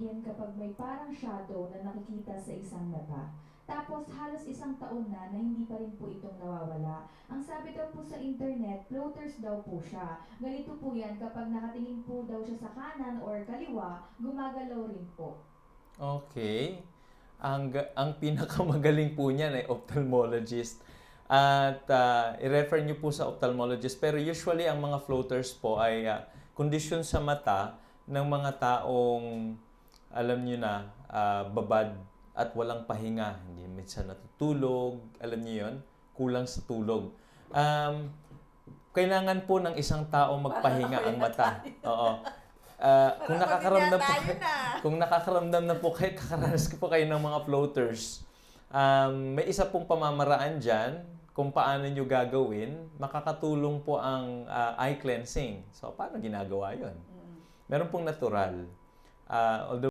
sabihin kapag may parang shadow na nakikita sa isang mata. Tapos halos isang taon na hindi pa rin po itong nawawala. Ang sabi daw po sa internet, floaters daw po siya. Ganito po yan kapag nakatingin po daw siya sa kanan or kaliwa, gumagalaw rin po. Okay. Ang pinakamagaling po niyan ay ophthalmologist. At i-refer niyo po sa ophthalmologist. Pero usually ang mga floaters po ay kondisyon sa mata ng mga taong alam niyo na babad at walang pahinga. Hindi minsan natutulog, alam niyo yon, kulang sa tulog. Kailangan po ng isang tao magpahinga ang mata. Oo. Kung nakakaramdam po kung nakakaramdam na po kayo, kakaranas po kayo ng mga floaters, may isa pong pamamaraan dyan kung paano nyo gagawin. Makakatulong po ang eye cleansing. So, paano ginagawa yon? Meron pong natural. Although